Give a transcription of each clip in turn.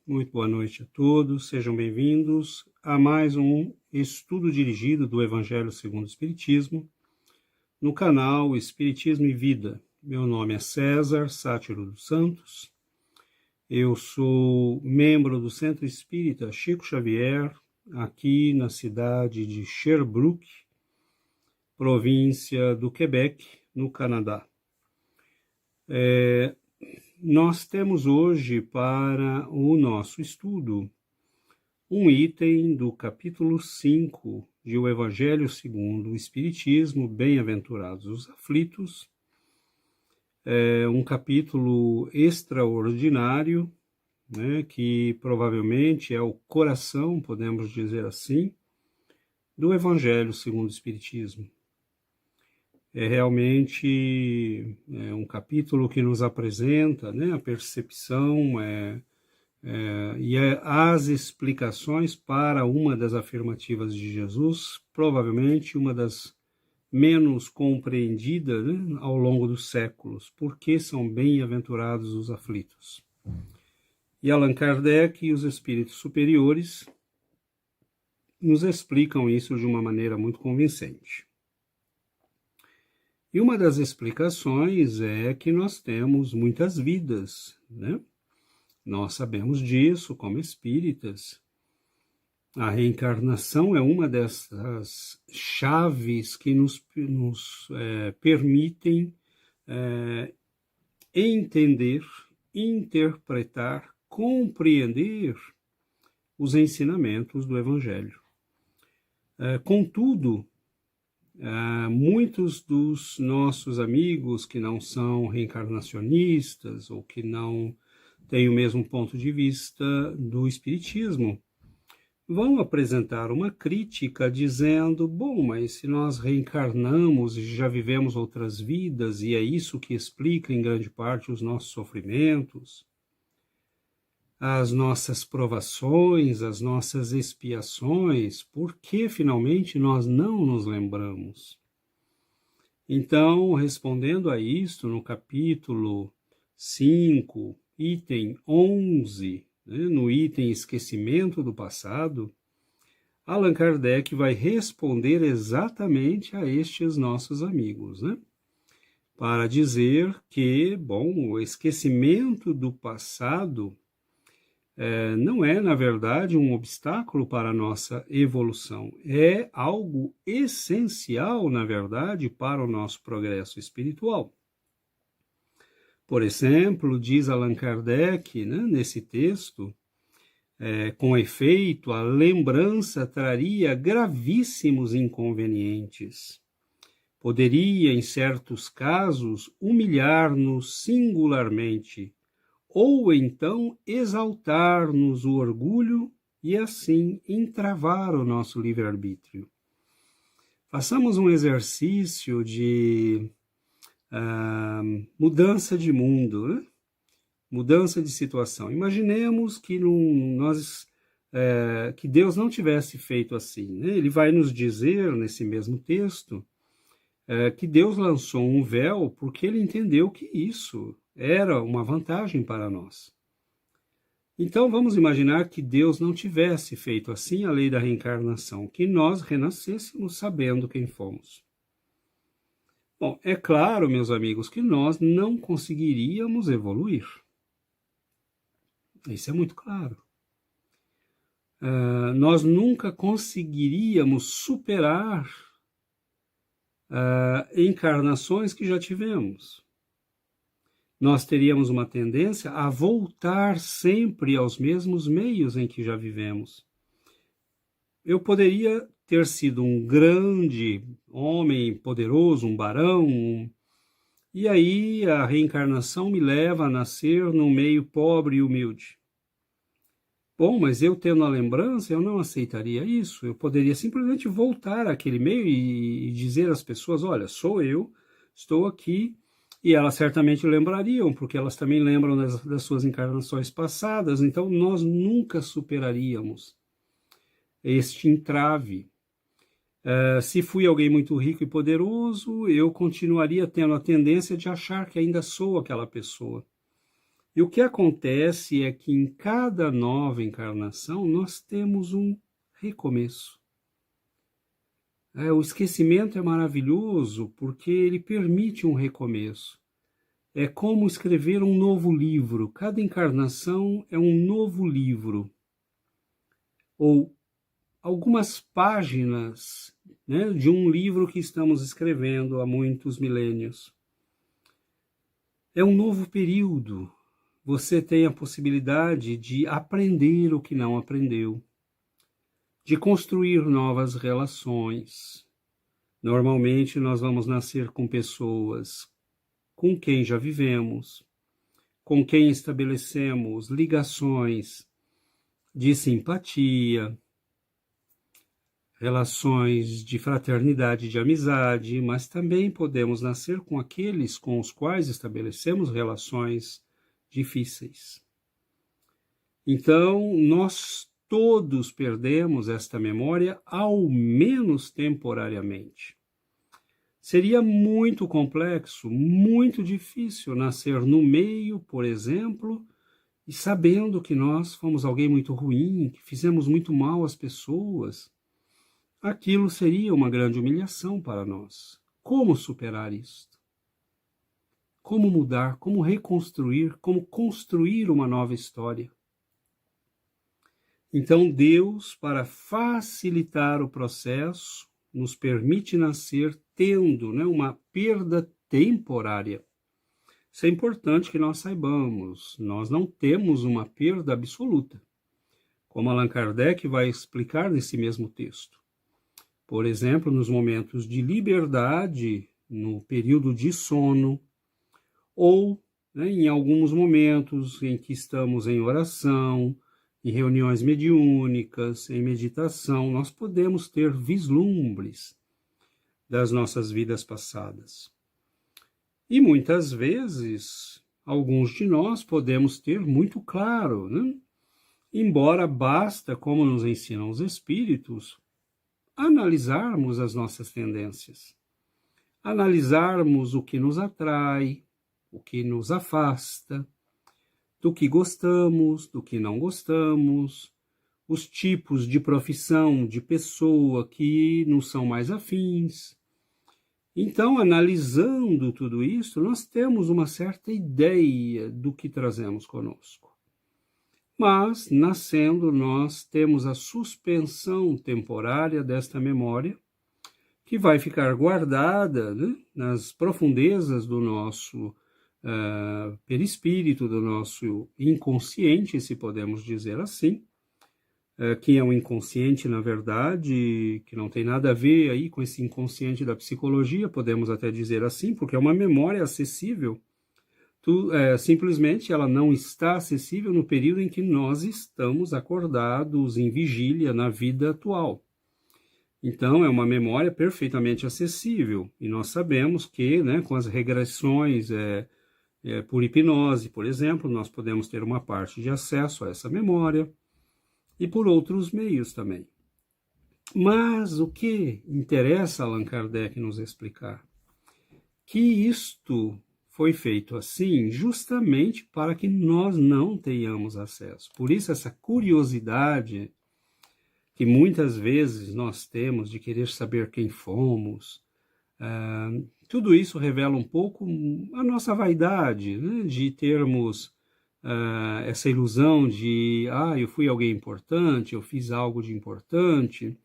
Muito boa noite a todos, sejam bem-vindos a mais um estudo dirigido do Evangelho segundo o Espiritismo, no canal Espiritismo e Vida. Meu nome é César Sátiro dos Santos, eu sou membro do Centro Espírita Chico Xavier, aqui na cidade de Sherbrooke, província do Quebec, no Canadá. Nós temos hoje para o nosso estudo um item do capítulo 5 de O Evangelho segundo o Espiritismo, Bem-aventurados os aflitos. É um capítulo extraordinário, né, que provavelmente é o coração, podemos dizer assim, do Evangelho segundo o Espiritismo. É realmente um capítulo que nos apresenta, né, a percepção e as explicações para uma das afirmativas de Jesus, provavelmente uma das menos compreendidas, né, ao longo dos séculos. Por que são bem-aventurados os aflitos? E Allan Kardec e os espíritos superiores nos explicam isso de uma maneira muito convincente. E uma das explicações é que nós temos muitas vidas, né? Nós sabemos disso como espíritas. A reencarnação é uma dessas chaves que nos permitem entender, interpretar, compreender os ensinamentos do Evangelho. Contudo, muitos dos nossos amigos que não são reencarnacionistas ou que não têm o mesmo ponto de vista do Espiritismo vão apresentar uma crítica dizendo, bom, mas se nós reencarnamos e já vivemos outras vidas e é isso que explica em grande parte os nossos sofrimentos, as nossas provações, as nossas expiações, por que finalmente nós não nos lembramos? Então, respondendo a isto, no capítulo 5, item 11, né, no item esquecimento do passado, Allan Kardec vai responder exatamente a estes nossos amigos, né? Para dizer que, bom, o esquecimento do passado não é, na verdade, um obstáculo para a nossa evolução. É algo essencial, na verdade, para o nosso progresso espiritual. Por exemplo, diz Allan Kardec, né, nesse texto, com efeito, a lembrança traria gravíssimos inconvenientes. Poderia, em certos casos, humilhar-nos singularmente, ou então exaltar-nos o orgulho e assim entravar o nosso livre-arbítrio. Façamos um exercício de mudança de mundo, né? Mudança de situação. Imaginemos que que Deus não tivesse feito assim, né? Ele vai nos dizer, nesse mesmo texto, que Deus lançou um véu porque ele entendeu que isso era uma vantagem para nós. Então vamos imaginar que Deus não tivesse feito assim a lei da reencarnação, que nós renascêssemos sabendo quem fomos. Bom, é claro, meus amigos, que nós não conseguiríamos evoluir. Isso é muito claro. Nós nunca conseguiríamos superar encarnações que já tivemos. Nós teríamos uma tendência a voltar sempre aos mesmos meios em que já vivemos. Eu poderia ter sido um grande homem poderoso, um barão, e aí a reencarnação me leva a nascer num meio pobre e humilde. Bom, mas eu tendo a lembrança, eu não aceitaria isso. Eu poderia simplesmente voltar àquele meio e dizer às pessoas, olha, sou eu, estou aqui. E elas certamente lembrariam, porque elas também lembram das suas encarnações passadas, então nós nunca superaríamos este entrave. Se fui alguém muito rico e poderoso, eu continuaria tendo a tendência de achar que ainda sou aquela pessoa. E o que acontece é que em cada nova encarnação nós temos um recomeço. O esquecimento é maravilhoso porque ele permite um recomeço. É como escrever um novo livro. Cada encarnação é um novo livro. Ou algumas páginas, né, de um livro que estamos escrevendo há muitos milênios. É um novo período. Você tem a possibilidade de aprender o que não aprendeu, de construir novas relações. Normalmente nós vamos nascer com pessoas com quem já vivemos, com quem estabelecemos ligações de simpatia, relações de fraternidade, de amizade, mas também podemos nascer com aqueles com os quais estabelecemos relações difíceis. Então, nós todos perdemos esta memória, ao menos temporariamente. Seria muito complexo, muito difícil nascer no meio, por exemplo, e sabendo que nós fomos alguém muito ruim, que fizemos muito mal às pessoas. Aquilo seria uma grande humilhação para nós. Como superar isto? Como mudar? Como reconstruir? Como construir uma nova história? Então, Deus, para facilitar o processo, nos permite nascer tendo, né, uma perda temporária. Isso é importante que nós saibamos. Nós não temos uma perda absoluta, como Allan Kardec vai explicar nesse mesmo texto. Por exemplo, nos momentos de liberdade, no período de sono, ou, né, em alguns momentos em que estamos em oração, em reuniões mediúnicas, em meditação, nós podemos ter vislumbres das nossas vidas passadas. E muitas vezes, alguns de nós podemos ter muito claro, né? Embora basta, como nos ensinam os espíritos, analisarmos as nossas tendências, analisarmos o que nos atrai, o que nos afasta, do que gostamos, do que não gostamos, os tipos de profissão, de pessoa que nos são mais afins. Então, analisando tudo isso, nós temos uma certa ideia do que trazemos conosco. Mas, nascendo, nós temos a suspensão temporária desta memória, que vai ficar guardada, né, nas profundezas do nosso perispírito, do nosso inconsciente, se podemos dizer assim, que é um inconsciente, na verdade, que não tem nada a ver aí com esse inconsciente da psicologia, podemos até dizer assim, porque é uma memória acessível. Simplesmente ela não está acessível no período em que nós estamos acordados em vigília na vida atual. Então, é uma memória perfeitamente acessível, e nós sabemos que, né, com as regressões por hipnose, por exemplo, nós podemos ter uma parte de acesso a essa memória, e por outros meios também. Mas o que interessa Allan Kardec nos explicar? Que isto foi feito assim justamente para que nós não tenhamos acesso. Por isso essa curiosidade que muitas vezes nós temos de querer saber quem fomos, tudo isso revela um pouco a nossa vaidade, né, de termos essa ilusão de, eu fui alguém importante, eu fiz algo de importante,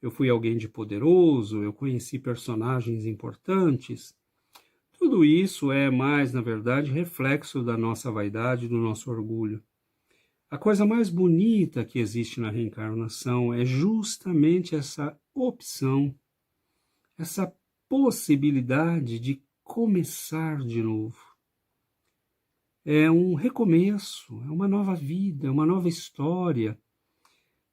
eu fui alguém de poderoso, eu conheci personagens importantes. Tudo isso é mais, na verdade, reflexo da nossa vaidade, do nosso orgulho. A coisa mais bonita que existe na reencarnação é justamente essa opção, essa possibilidade de começar de novo. É um recomeço, é uma nova vida, é uma nova história.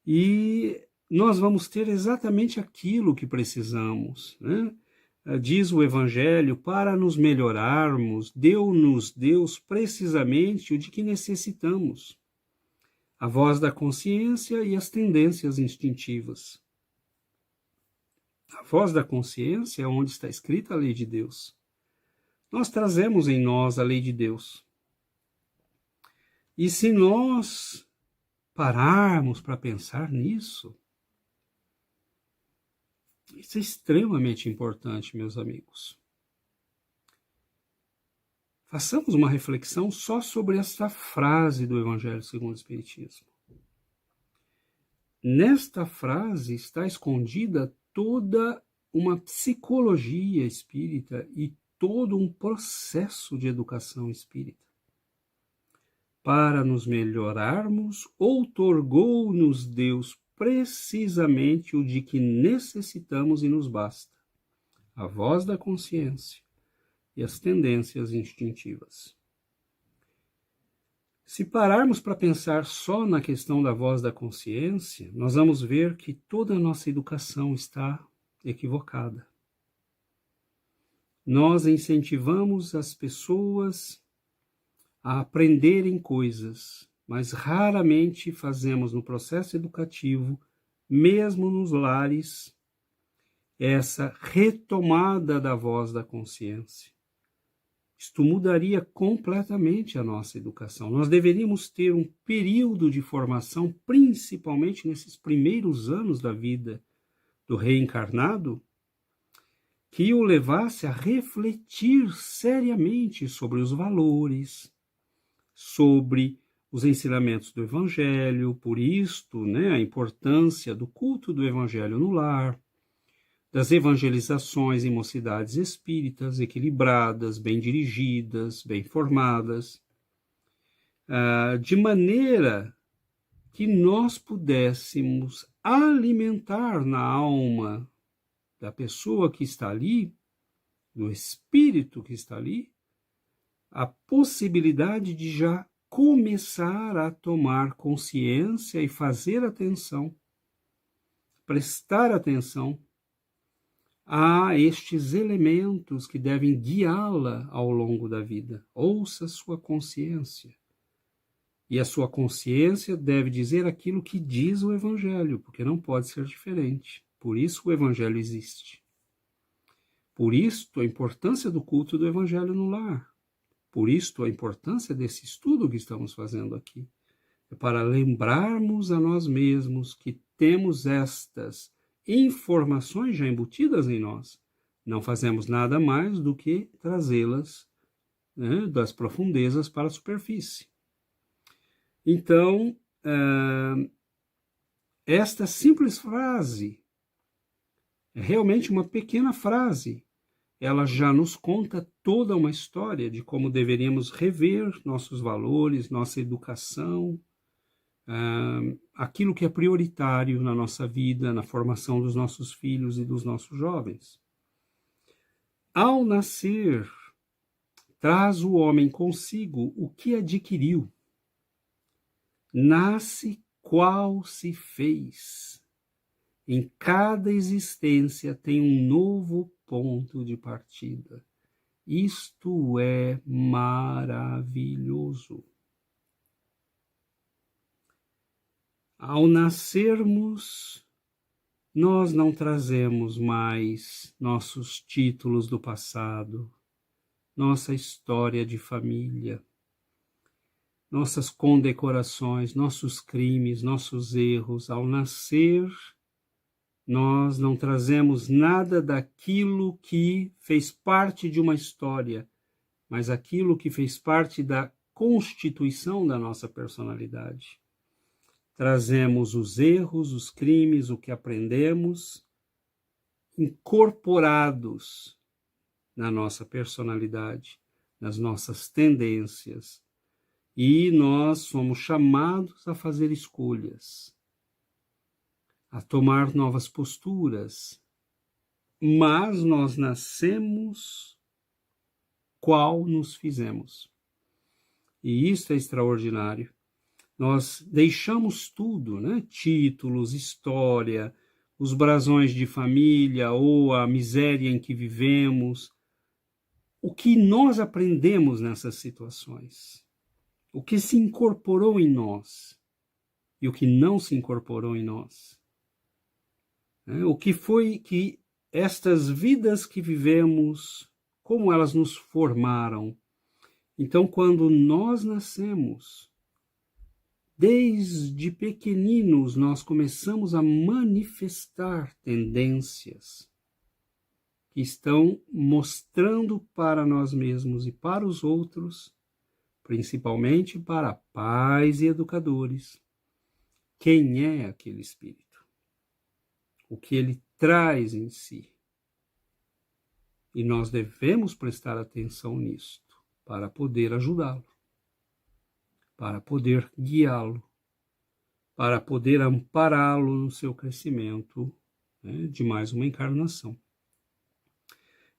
E nós vamos ter exatamente aquilo que precisamos, né? Diz o Evangelho, para nos melhorarmos, deu-nos Deus precisamente o de que necessitamos. A voz da consciência e as tendências instintivas. A voz da consciência é onde está escrita a lei de Deus. Nós trazemos em nós a lei de Deus. E se nós pararmos para pensar nisso, isso é extremamente importante, meus amigos. Façamos uma reflexão só sobre esta frase do Evangelho segundo o Espiritismo. Nesta frase está escondida toda uma psicologia espírita e todo um processo de educação espírita. Para nos melhorarmos, outorgou-nos Deus precisamente o de que necessitamos e nos basta: a voz da consciência e as tendências instintivas. Se pararmos para pensar só na questão da voz da consciência, nós vamos ver que toda a nossa educação está equivocada. Nós incentivamos as pessoas a aprenderem coisas, mas raramente fazemos no processo educativo, mesmo nos lares, essa retomada da voz da consciência. Isto mudaria completamente a nossa educação. Nós deveríamos ter um período de formação, principalmente nesses primeiros anos da vida do reencarnado, que o levasse a refletir seriamente sobre os valores, sobre os ensinamentos do Evangelho, por isto, a importância do culto do Evangelho no lar, das evangelizações em mocidades espíritas, equilibradas, bem dirigidas, bem formadas, de maneira que nós pudéssemos alimentar na alma da pessoa que está ali, do espírito que está ali, a possibilidade de já começar a tomar consciência e fazer atenção, prestar atenção a estes elementos que devem guiá-la ao longo da vida. Ouça sua consciência. E a sua consciência deve dizer aquilo que diz o Evangelho, porque não pode ser diferente. Por isso o Evangelho existe. Por isto a importância do culto do Evangelho no lar. Por isto a importância desse estudo que estamos fazendo aqui. É para lembrarmos a nós mesmos que temos estas informações já embutidas em nós. Não fazemos nada mais do que trazê-las das profundezas para a superfície. Então, esta simples frase, é realmente uma pequena frase, ela já nos conta toda uma história de como deveríamos rever nossos valores, nossa educação, aquilo que é prioritário na nossa vida, na formação dos nossos filhos e dos nossos jovens. Ao nascer, traz o homem consigo o que adquiriu. Nasce qual se fez. Em cada existência tem um novo ponto de partida. Isto é maravilhoso. Ao nascermos, nós não trazemos mais nossos títulos do passado, nossa história de família, nossas condecorações, nossos crimes, nossos erros. Ao nascer, nós não trazemos nada daquilo que fez parte de uma história, mas aquilo que fez parte da constituição da nossa personalidade. Trazemos os erros, os crimes, o que aprendemos, incorporados na nossa personalidade, nas nossas tendências. E nós somos chamados a fazer escolhas, a tomar novas posturas. Mas nós nascemos qual nos fizemos. E isso é extraordinário. Nós deixamos tudo, títulos, história, os brasões de família ou a miséria em que vivemos. O que nós aprendemos nessas situações? O que se incorporou em nós e o que não se incorporou em nós? O que foi que estas vidas que vivemos, como elas nos formaram? Então, quando nós nascemos, Desde pequeninos, nós começamos a manifestar tendências que estão mostrando para nós mesmos e para os outros, principalmente para pais e educadores, quem é aquele espírito, o que ele traz em si. E nós devemos prestar atenção nisto para poder ajudá-lo, para poder guiá-lo, para poder ampará-lo no seu crescimento, né, de mais uma encarnação.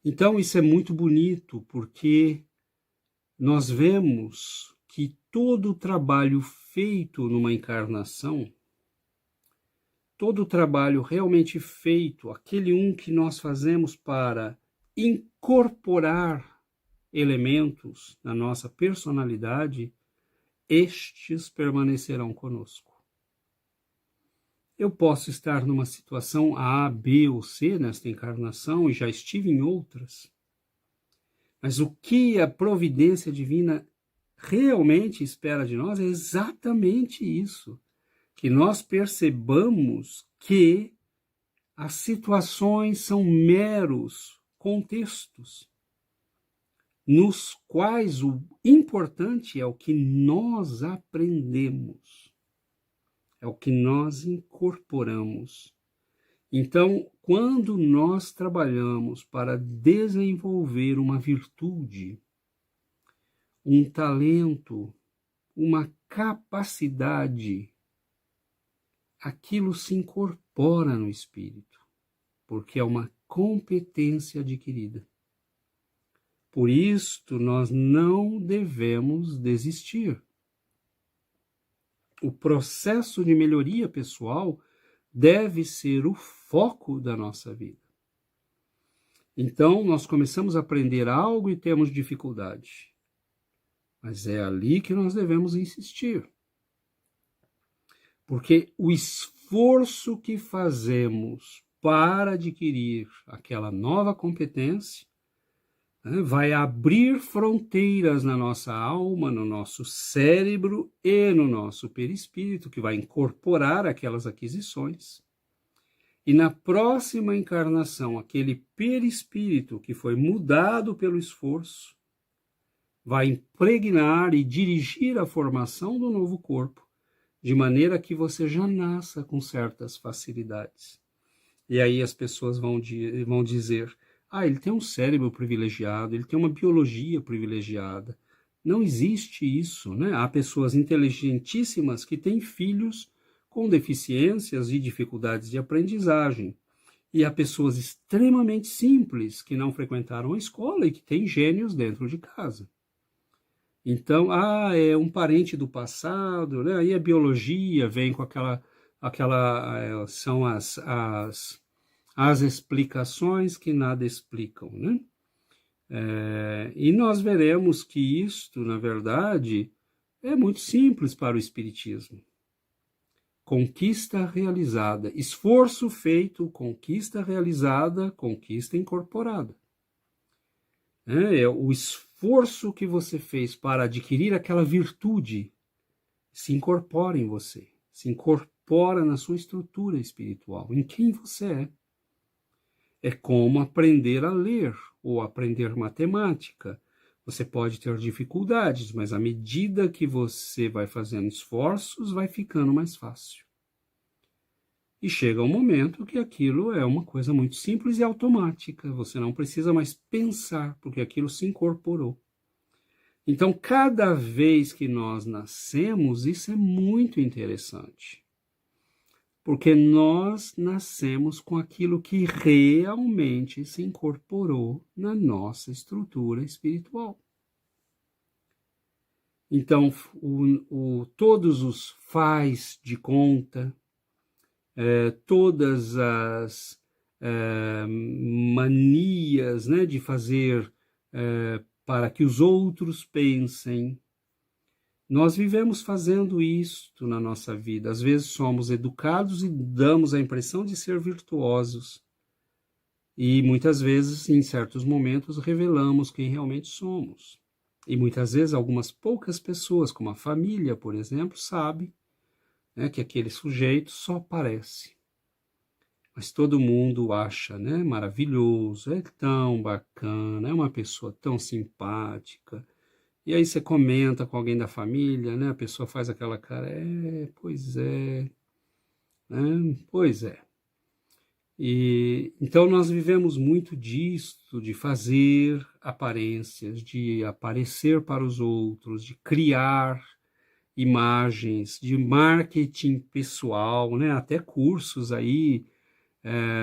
Então isso é muito bonito, porque nós vemos que todo o trabalho feito numa encarnação, todo o trabalho realmente feito, aquele que nós fazemos para incorporar elementos na nossa personalidade, estes permanecerão conosco. Eu posso estar numa situação A, B ou C nesta encarnação, e já estive em outras, mas o que a providência divina realmente espera de nós é exatamente isso, que nós percebamos que as situações são meros contextos, nos quais o importante é o que nós aprendemos, é o que nós incorporamos. Então, quando nós trabalhamos para desenvolver uma virtude, um talento, uma capacidade, aquilo se incorpora no espírito, porque é uma competência adquirida. Por isto, nós não devemos desistir. O processo de melhoria pessoal deve ser o foco da nossa vida. Então, nós começamos a aprender algo e temos dificuldade. Mas é ali que nós devemos insistir. Porque o esforço que fazemos para adquirir aquela nova competência, né, vai abrir fronteiras na nossa alma, no nosso cérebro e no nosso perispírito, que vai incorporar aquelas aquisições. E na próxima encarnação, aquele perispírito que foi mudado pelo esforço, vai impregnar e dirigir a formação do novo corpo, de maneira que você já nasça com certas facilidades. E aí as pessoas vão dizer: ele tem um cérebro privilegiado, ele tem uma biologia privilegiada. Não existe isso, né? Há pessoas inteligentíssimas que têm filhos com deficiências e dificuldades de aprendizagem. E há pessoas extremamente simples que não frequentaram a escola e que têm gênios dentro de casa. Então, é um parente do passado, né? Aí a biologia vem com são as explicações que nada explicam, né? E nós veremos que isto, na verdade, é muito simples para o Espiritismo. Conquista realizada, esforço feito, conquista realizada, conquista incorporada. O esforço que você fez para adquirir aquela virtude se incorpora em você, se incorpora na sua estrutura espiritual, em quem você é. É como aprender a ler ou aprender matemática. Você pode ter dificuldades, mas à medida que você vai fazendo esforços, vai ficando mais fácil. E chega um momento que aquilo é uma coisa muito simples e automática. Você não precisa mais pensar, porque aquilo se incorporou. Então, cada vez que nós nascemos, isso é muito interessante. Porque nós nascemos com aquilo que realmente se incorporou na nossa estrutura espiritual. Então, todos os faz de conta, todas as manias, né, de fazer para que os outros pensem, nós vivemos fazendo isto na nossa vida. Às vezes somos educados e damos a impressão de ser virtuosos. E muitas vezes, em certos momentos, revelamos quem realmente somos. E muitas vezes algumas poucas pessoas, como a família, por exemplo, sabem né, que aquele sujeito só parece. Mas todo mundo acha, né, maravilhoso, é tão bacana, é uma pessoa tão simpática. E aí você comenta com alguém da família, né, a pessoa faz aquela cara, pois é, né, pois é. E então nós vivemos muito disto, de fazer aparências, de aparecer para os outros, de criar imagens, de marketing pessoal, né? Até cursos aí,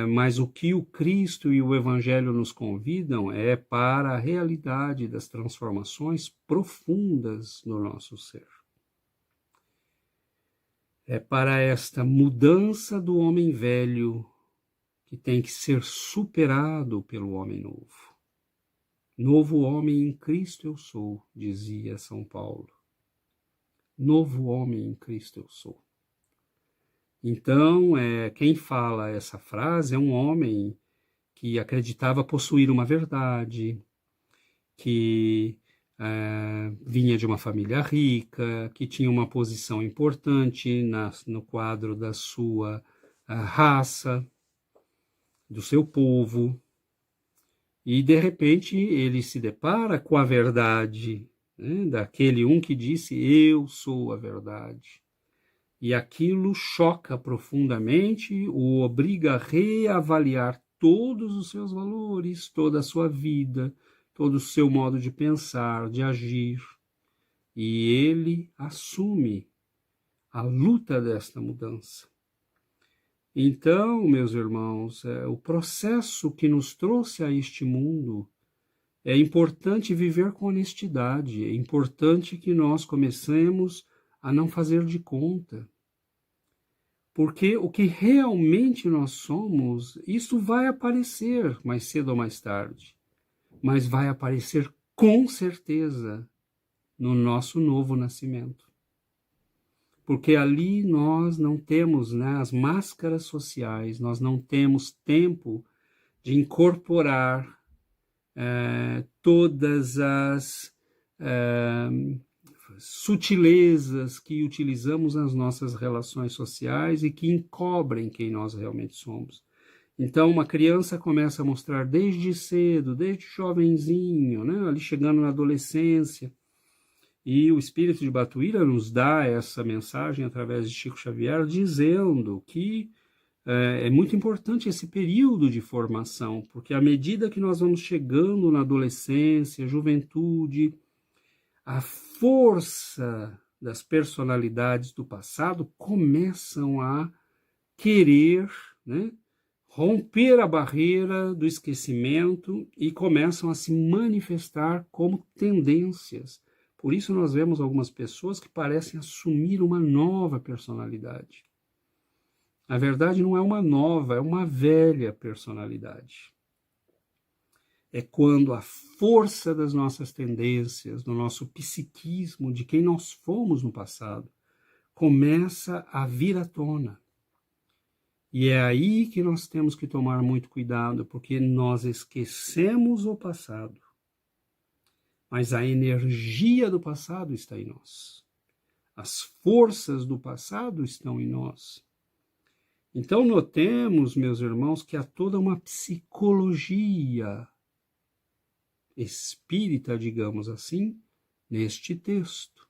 mas o que o Cristo e o Evangelho nos convidam é para a realidade das transformações profundas no nosso ser. É para esta mudança do homem velho que tem que ser superado pelo homem novo. Novo homem em Cristo eu sou, dizia São Paulo. Novo homem em Cristo eu sou. Então, quem fala essa frase é um homem que acreditava possuir uma verdade, que vinha de uma família rica, que tinha uma posição importante no quadro da sua raça, do seu povo, e de repente ele se depara com a verdade, né, daquele um que disse, eu sou a verdade. E aquilo choca profundamente, o obriga a reavaliar todos os seus valores, toda a sua vida, todo o seu modo de pensar, de agir. E ele assume a luta desta mudança. Então, meus irmãos, o processo que nos trouxe a este mundo é importante viver com honestidade, é importante que nós comecemos a não fazer de conta. Porque o que realmente nós somos, isso vai aparecer mais cedo ou mais tarde, mas vai aparecer com certeza no nosso novo nascimento. Porque ali nós não temos, né, as máscaras sociais, nós não temos tempo de incorporar todas as sutilezas que utilizamos nas nossas relações sociais e que encobrem quem nós realmente somos. Então, uma criança começa a mostrar desde cedo, desde jovenzinho, né, ali chegando na adolescência, e o espírito de Batuíra nos dá essa mensagem através de Chico Xavier, dizendo que é muito importante esse período de formação, porque à medida que nós vamos chegando na adolescência, juventude, a força das personalidades do passado começam a querer, né, romper a barreira do esquecimento e começam a se manifestar como tendências. Por isso nós vemos algumas pessoas que parecem assumir uma nova personalidade. Na verdade, não é uma nova, é uma velha personalidade. É quando a força das nossas tendências, do nosso psiquismo, de quem nós fomos no passado, começa a vir à tona. E é aí que nós temos que tomar muito cuidado, porque nós esquecemos o passado. Mas a energia do passado está em nós. As forças do passado estão em nós. Então notemos, meus irmãos, que há toda uma psicologia espírita, digamos assim, neste texto.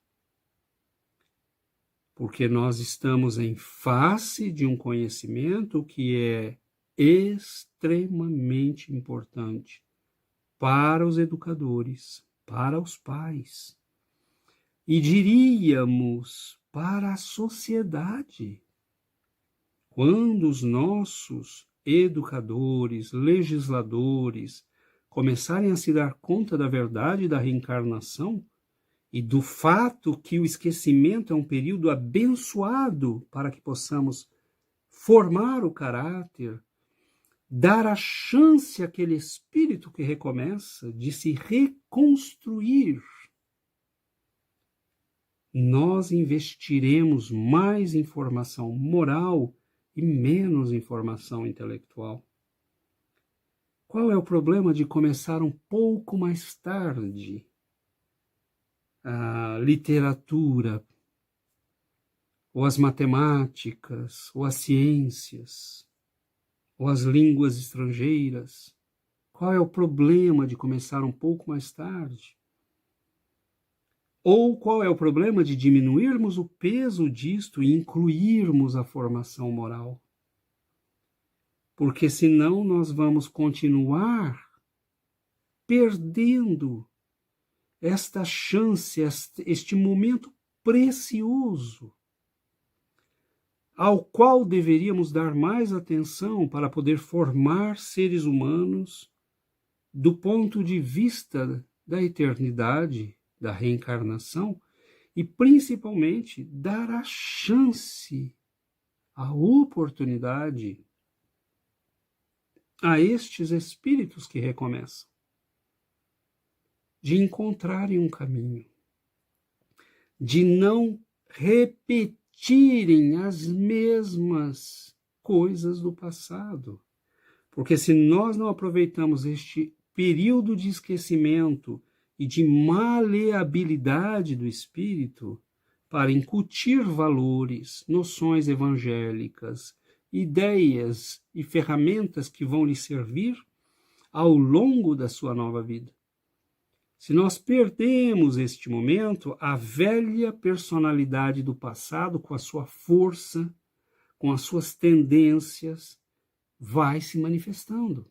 Porque nós estamos em face de um conhecimento que é extremamente importante para os educadores, para os pais, e diríamos para a sociedade. Quando os nossos educadores, legisladores, começarem a se dar conta da verdade da reencarnação e do fato que o esquecimento é um período abençoado para que possamos formar o caráter, dar a chance àquele espírito que recomeça de se reconstruir, nós investiremos mais em formação moral e menos em formação intelectual. Qual é o problema de começar um pouco mais tarde a literatura, ou as matemáticas, ou as ciências, ou as línguas estrangeiras? Qual é o problema de começar um pouco mais tarde? Ou qual é o problema de diminuirmos o peso disto e incluirmos a formação moral? Porque senão nós vamos continuar perdendo esta chance, este momento precioso, ao qual deveríamos dar mais atenção para poder formar seres humanos do ponto de vista da eternidade, da reencarnação, e principalmente dar a chance, a oportunidade a estes espíritos que recomeçam de encontrarem um caminho, de não repetirem as mesmas coisas do passado. Porque se nós não aproveitamos este período de esquecimento e de maleabilidade do espírito para incutir valores, noções evangélicas, ideias e ferramentas que vão lhe servir ao longo da sua nova vida, se nós perdemos este momento, a velha personalidade do passado, com a sua força, com as suas tendências, vai se manifestando.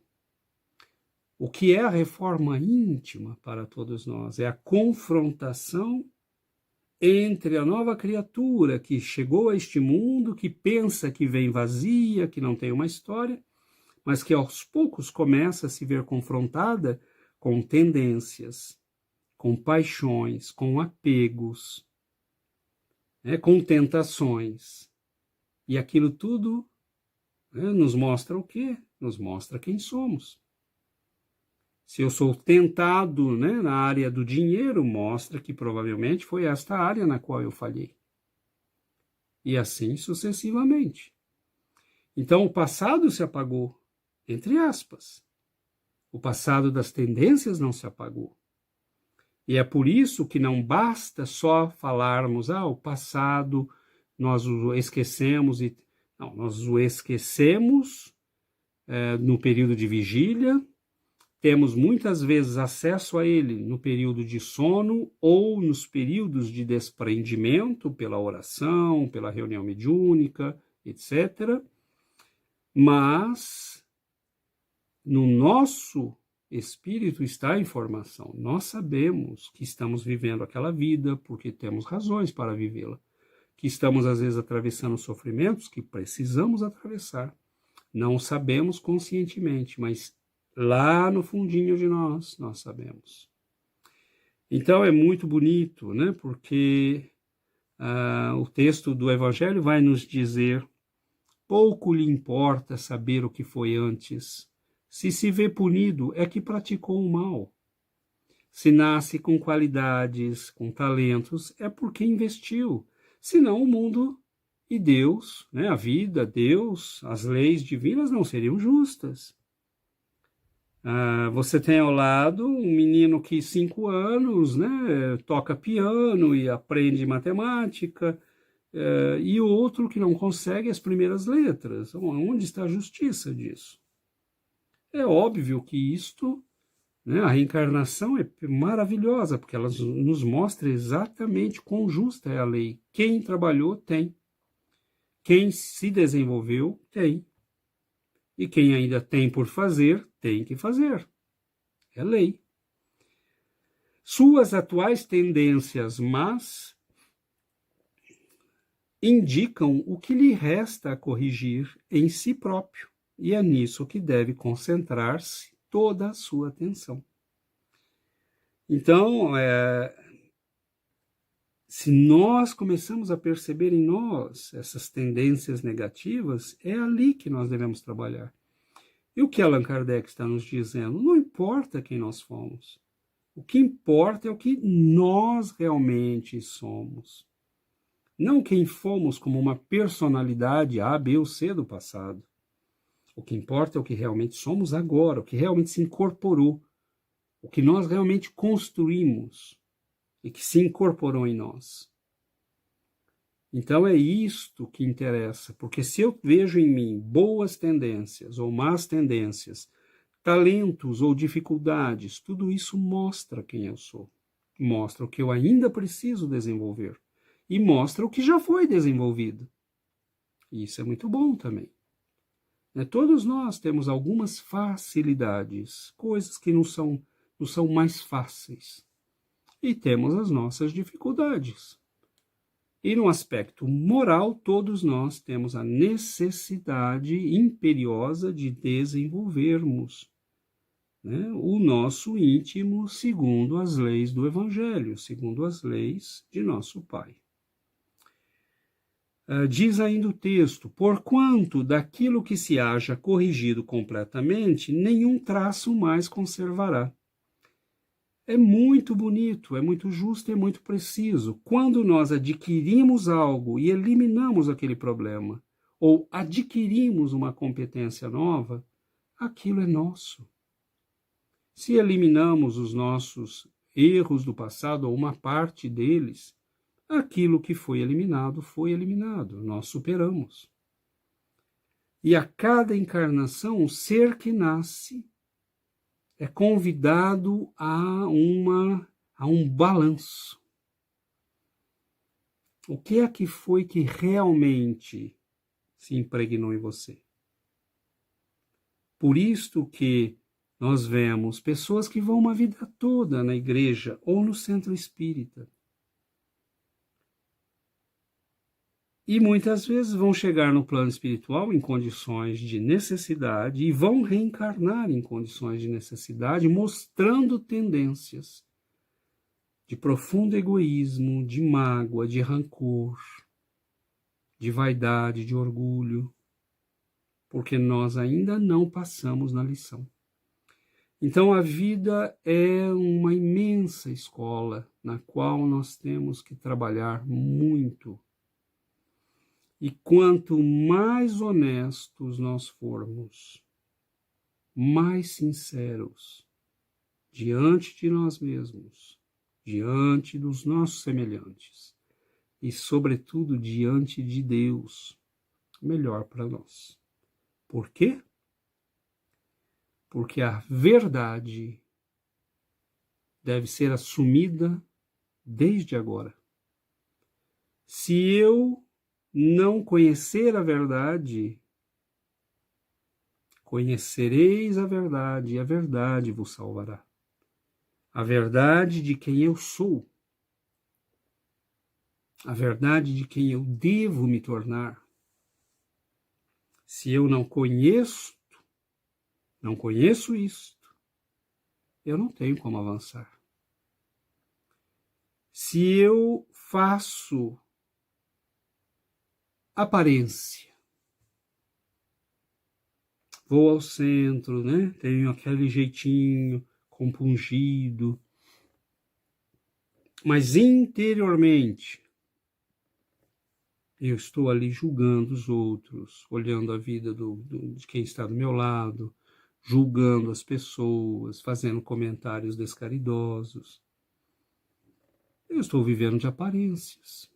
O que é a reforma íntima para todos nós? É a confrontação entre a nova criatura que chegou a este mundo, que pensa que vem vazia, que não tem uma história, mas que aos poucos começa a se ver confrontada com tendências, com paixões, com apegos, com tentações. E aquilo tudo nos mostra o quê? Nos mostra quem somos. Se eu sou tentado na área do dinheiro, mostra que provavelmente foi esta área na qual eu falhei. E assim sucessivamente. Então o passado se apagou, entre aspas. O passado das tendências não se apagou. E é por isso que não basta só falarmos, o passado nós o esquecemos. Não, nós o esquecemos no período de vigília, temos muitas vezes acesso a ele no período de sono ou nos períodos de desprendimento, pela oração, pela reunião mediúnica, etc. Mas no nosso espírito está a informação. Nós sabemos que estamos vivendo aquela vida porque temos razões para vivê-la. Que estamos, às vezes, atravessando sofrimentos que precisamos atravessar. Não sabemos conscientemente, mas lá no fundinho de nós sabemos. Então é muito bonito, porque o texto do Evangelho vai nos dizer: pouco lhe importa saber o que foi antes. Se vê punido, é que praticou o mal. Se nasce com qualidades, com talentos, é porque investiu. Senão o mundo e Deus, a vida, Deus, as leis divinas não seriam justas. Você tem ao lado um menino que 5 anos toca piano e aprende matemática, e outro que não consegue as primeiras letras. Onde está a justiça disso? É óbvio que isto, a reencarnação é maravilhosa, porque ela nos mostra exatamente quão justa é a lei. Quem trabalhou, tem. Quem se desenvolveu, tem. E quem ainda tem por fazer, tem que fazer. É lei. Suas atuais tendências, mas indicam o que lhe resta a corrigir em si próprio. E é nisso que deve concentrar-se toda a sua atenção. Então, se nós começamos a perceber em nós essas tendências negativas, é ali que nós devemos trabalhar. E o que Allan Kardec está nos dizendo? Não importa quem nós fomos. O que importa é o que nós realmente somos. Não quem fomos como uma personalidade A, B ou C do passado. O que importa é o que realmente somos agora, o que realmente se incorporou, o que nós realmente construímos e que se incorporou em nós. Então é isto que interessa, porque se eu vejo em mim boas tendências ou más tendências, talentos ou dificuldades, tudo isso mostra quem eu sou, mostra o que eu ainda preciso desenvolver e mostra o que já foi desenvolvido. E isso é muito bom também. Todos nós temos algumas facilidades, coisas que não são mais fáceis, e temos as nossas dificuldades. E no aspecto moral, todos nós temos a necessidade imperiosa de desenvolvermos, o nosso íntimo segundo as leis do Evangelho, segundo as leis de nosso Pai. Diz ainda o texto: porquanto daquilo que se haja corrigido completamente, nenhum traço mais conservará. É muito bonito, é muito justo e é muito preciso. Quando nós adquirimos algo e eliminamos aquele problema, ou adquirimos uma competência nova, aquilo é nosso. Se eliminamos os nossos erros do passado, ou uma parte deles, aquilo que foi eliminado, nós superamos. E a cada encarnação, o ser que nasce é convidado a um balanço. O que é que foi que realmente se impregnou em você? Por isto que nós vemos pessoas que vão uma vida toda na igreja ou no centro espírita. E muitas vezes vão chegar no plano espiritual em condições de necessidade e vão reencarnar em condições de necessidade, mostrando tendências de profundo egoísmo, de mágoa, de rancor, de vaidade, de orgulho, porque nós ainda não passamos na lição. Então a vida é uma imensa escola na qual nós temos que trabalhar muito. E quanto mais honestos nós formos, mais sinceros diante de nós mesmos, diante dos nossos semelhantes e, sobretudo, diante de Deus, melhor para nós. Por quê? Porque a verdade deve ser assumida desde agora. Se eu não conhecer a verdade, conhecereis a verdade, e a verdade vos salvará. A verdade de quem eu sou, a verdade de quem eu devo me tornar. Se eu não conheço isto, eu não tenho como avançar. Se eu faço aparência, vou ao centro, tenho aquele jeitinho compungido, mas interiormente eu estou ali julgando os outros, olhando a vida de quem está do meu lado, julgando as pessoas, fazendo comentários descaridosos. Eu estou vivendo de aparências.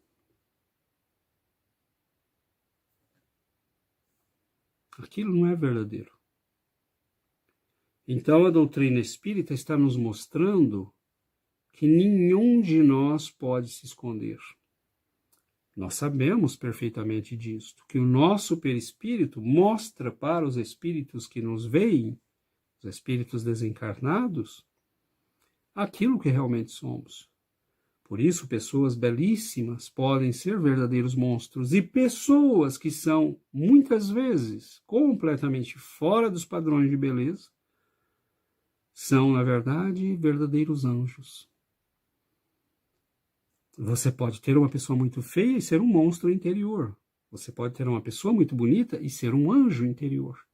Aquilo não é verdadeiro. Então a doutrina espírita está nos mostrando que nenhum de nós pode se esconder. Nós sabemos perfeitamente disto, que o nosso perispírito mostra para os espíritos que nos veem, os espíritos desencarnados, aquilo que realmente somos. Por isso, pessoas belíssimas podem ser verdadeiros monstros, e pessoas que são, muitas vezes, completamente fora dos padrões de beleza, são, na verdade, verdadeiros anjos. Você pode ter uma pessoa muito feia e ser um monstro interior. Você pode ter uma pessoa muito bonita e ser um anjo interior.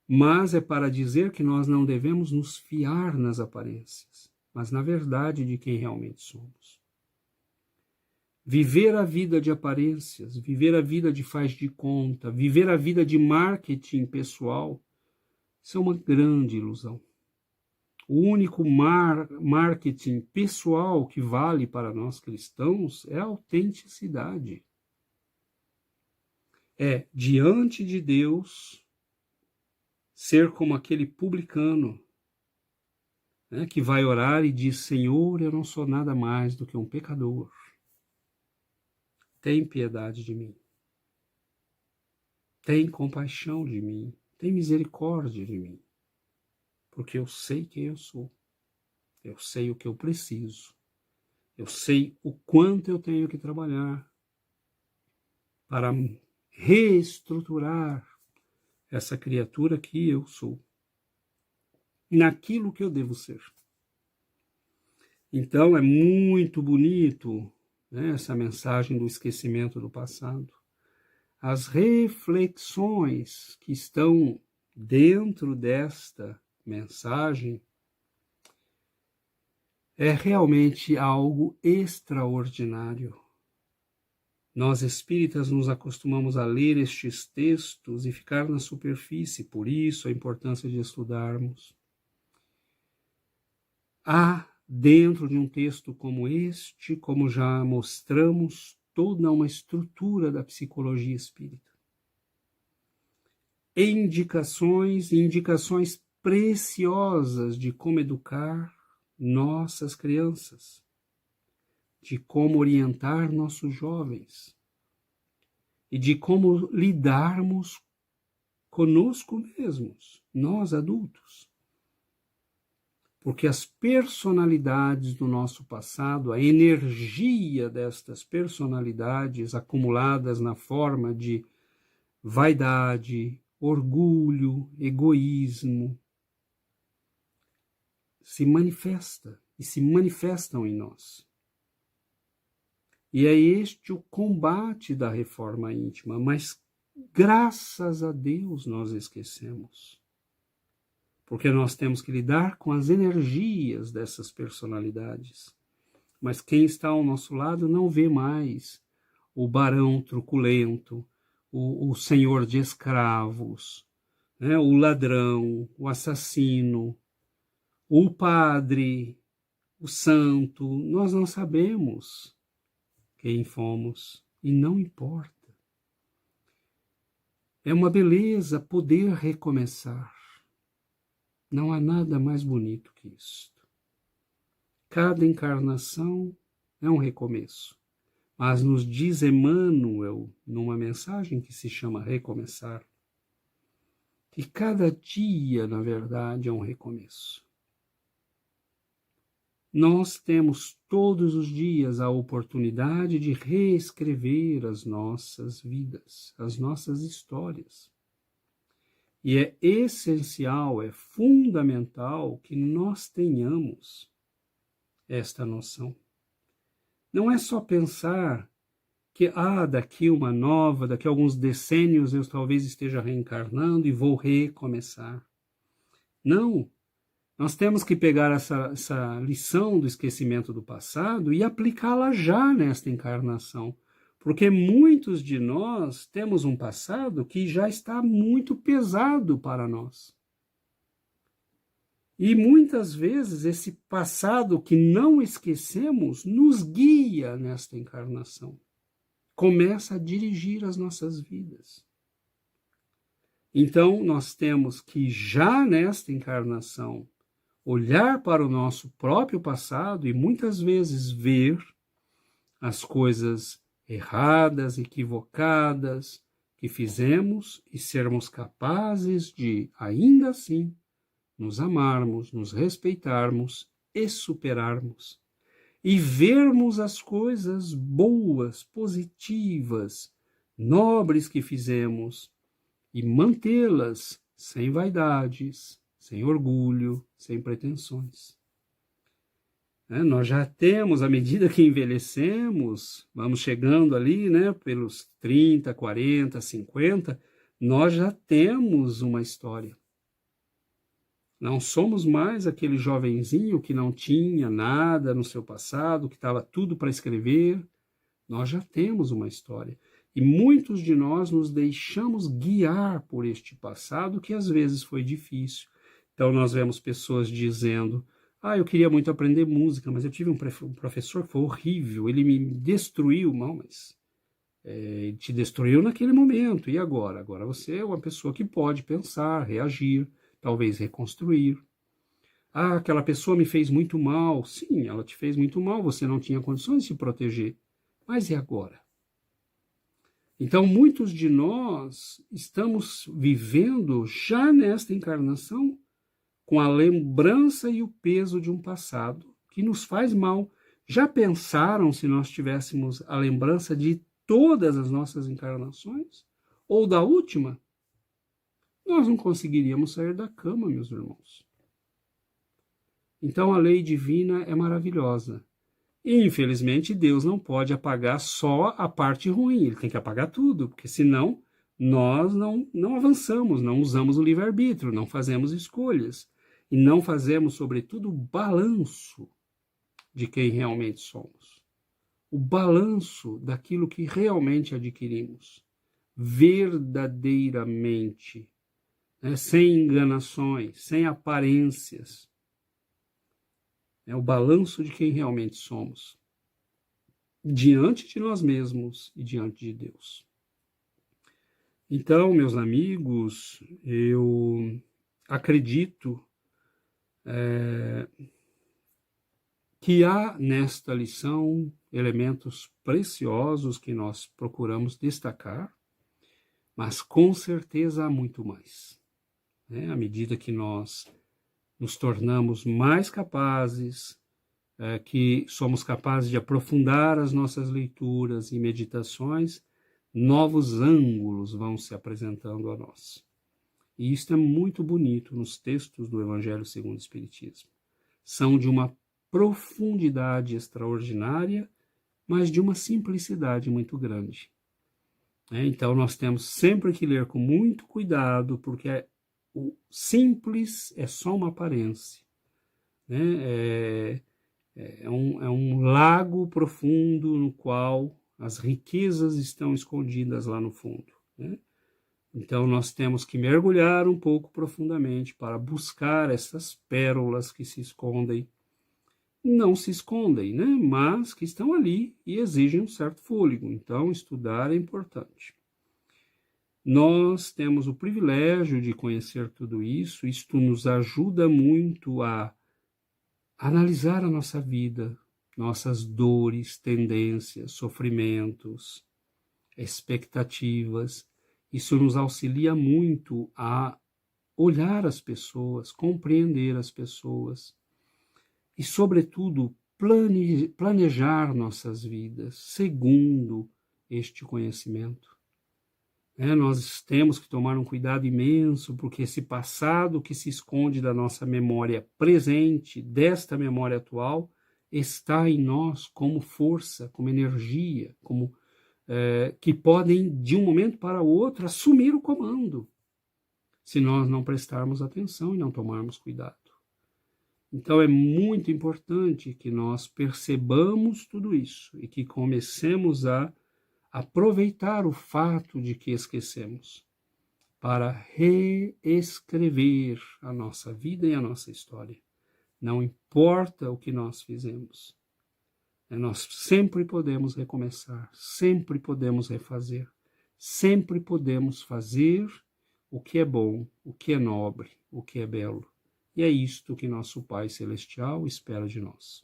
Mas é para dizer que nós não devemos nos fiar nas aparências, mas na verdade de quem realmente somos. Viver a vida de aparências, viver a vida de faz de conta, viver a vida de marketing pessoal, isso é uma grande ilusão. O único marketing pessoal que vale para nós cristãos é a autenticidade. É, diante de Deus, ser como aquele publicano, né, que vai orar e diz: Senhor, eu não sou nada mais do que um pecador. Tem piedade de mim. Tem compaixão de mim. Tem misericórdia de mim. Porque eu sei quem eu sou. Eu sei o que eu preciso. Eu sei o quanto eu tenho que trabalhar para reestruturar essa criatura que eu sou, naquilo que eu devo ser. Então é muito bonito, né, essa mensagem do esquecimento do passado. As reflexões que estão dentro desta mensagem é realmente algo extraordinário. Nós espíritas nos acostumamos a ler estes textos e ficar na superfície, por isso a importância de estudarmos. Há dentro de um texto como este, como já mostramos, toda uma estrutura da psicologia espírita. Indicações preciosas de como educar nossas crianças, de como orientar nossos jovens e de como lidarmos conosco mesmos, nós adultos. Porque as personalidades do nosso passado, a energia destas personalidades acumuladas na forma de vaidade, orgulho, egoísmo, se manifestam em nós. E é este o combate da reforma íntima, mas graças a Deus nós esquecemos. Porque nós temos que lidar com as energias dessas personalidades. Mas quem está ao nosso lado não vê mais o barão truculento, o senhor de escravos, né, o ladrão, o assassino, o padre, o santo. Nós não sabemos quem fomos e não importa. É uma beleza poder recomeçar. Não há nada mais bonito que isto. Cada encarnação é um recomeço. Mas nos diz Emmanuel, numa mensagem que se chama Recomeçar, que cada dia, na verdade, é um recomeço. Nós temos todos os dias a oportunidade de reescrever as nossas vidas, as nossas histórias. E é essencial, é fundamental que nós tenhamos esta noção. Não é só pensar que daqui daqui a alguns decênios eu talvez esteja reencarnando e vou recomeçar. Não, nós temos que pegar essa lição do esquecimento do passado e aplicá-la já nesta encarnação. Porque muitos de nós temos um passado que já está muito pesado para nós. E muitas vezes esse passado que não esquecemos nos guia nesta encarnação. Começa a dirigir as nossas vidas. Então nós temos que já nesta encarnação olhar para o nosso próprio passado e muitas vezes ver as coisas erradas, equivocadas que fizemos e sermos capazes de, ainda assim, nos amarmos, nos respeitarmos e superarmos. E vermos as coisas boas, positivas, nobres que fizemos e mantê-las sem vaidades, sem orgulho, sem pretensões. Nós já temos, à medida que envelhecemos, vamos chegando ali, né, pelos 30, 40, 50, nós já temos uma história. Não somos mais aquele jovenzinho que não tinha nada no seu passado, que estava tudo para escrever. Nós já temos uma história. E muitos de nós nos deixamos guiar por este passado que às vezes foi difícil. Então nós vemos pessoas dizendo: eu queria muito aprender música, mas eu tive um professor que foi horrível, ele me destruiu. Não, mas ele te destruiu naquele momento, e agora? Agora você é uma pessoa que pode pensar, reagir, talvez reconstruir. Aquela pessoa me fez muito mal. Sim, ela te fez muito mal, você não tinha condições de se proteger. Mas e agora? Então, muitos de nós estamos vivendo já nesta encarnação com a lembrança e o peso de um passado que nos faz mal. Já pensaram se nós tivéssemos a lembrança de todas as nossas encarnações? Ou da última? Nós não conseguiríamos sair da cama, meus irmãos. Então a lei divina é maravilhosa. E, infelizmente, Deus não pode apagar só a parte ruim, ele tem que apagar tudo, porque senão nós não avançamos, não usamos o livre-arbítrio, não fazemos escolhas. E não fazemos, sobretudo, o balanço de quem realmente somos. O balanço daquilo que realmente adquirimos, verdadeiramente, né? Sem enganações, sem aparências. É o balanço de quem realmente somos, diante de nós mesmos e diante de Deus. Então, meus amigos, eu acredito que há nesta lição elementos preciosos que nós procuramos destacar, mas com certeza há muito mais. À medida que nós nos tornamos mais capazes, que somos capazes de aprofundar as nossas leituras e meditações, novos ângulos vão se apresentando a nós. E isto é muito bonito nos textos do Evangelho segundo o Espiritismo. São de uma profundidade extraordinária, mas de uma simplicidade muito grande. Então nós temos sempre que ler com muito cuidado, porque o simples é só uma aparência. É um lago profundo no qual as riquezas estão escondidas lá no fundo. Então nós temos que mergulhar um pouco profundamente para buscar essas pérolas que se escondem. Não se escondem, mas que estão ali e exigem um certo fôlego. Então estudar é importante. Nós temos o privilégio de conhecer tudo isso, isto nos ajuda muito a analisar a nossa vida, nossas dores, tendências, sofrimentos, expectativas. Isso nos auxilia muito a olhar as pessoas, compreender as pessoas e, sobretudo, planejar nossas vidas segundo este conhecimento. Nós temos que tomar um cuidado imenso, porque esse passado que se esconde da nossa memória presente, desta memória atual, está em nós como força, como energia, que podem, de um momento para o outro, assumir o comando, se nós não prestarmos atenção e não tomarmos cuidado. Então é muito importante que nós percebamos tudo isso e que comecemos a aproveitar o fato de que esquecemos para reescrever a nossa vida e a nossa história. Não importa o que nós fizemos. Nós sempre podemos recomeçar, sempre podemos refazer, sempre podemos fazer o que é bom, o que é nobre, o que é belo. E é isto que nosso Pai Celestial espera de nós.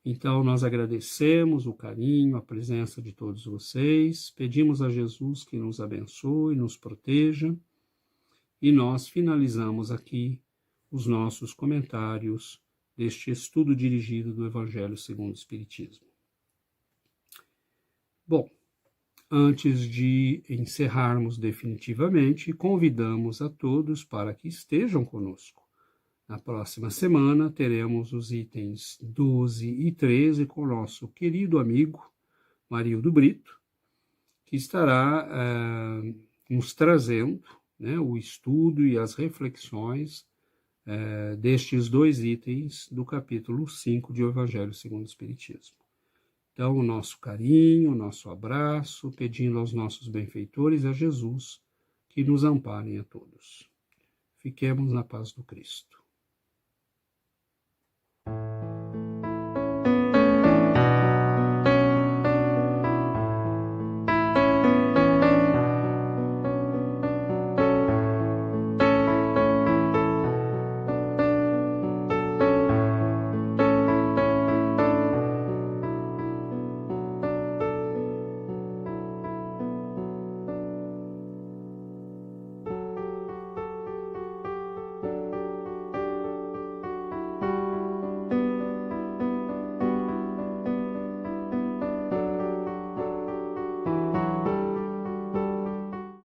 Então, nós agradecemos o carinho, a presença de todos vocês, pedimos a Jesus que nos abençoe, nos proteja, e nós finalizamos aqui os nossos comentários deste estudo dirigido do Evangelho segundo o Espiritismo. Bom, antes de encerrarmos definitivamente, convidamos a todos para que estejam conosco. Na próxima semana teremos os itens 12 e 13 com o nosso querido amigo Marildo Brito, que estará nos trazendo o estudo e as reflexões destes dois itens do capítulo 5 de O Evangelho segundo o Espiritismo. Então, o nosso carinho, o nosso abraço, pedindo aos nossos benfeitores, a Jesus, que nos amparem a todos. Fiquemos na paz do Cristo.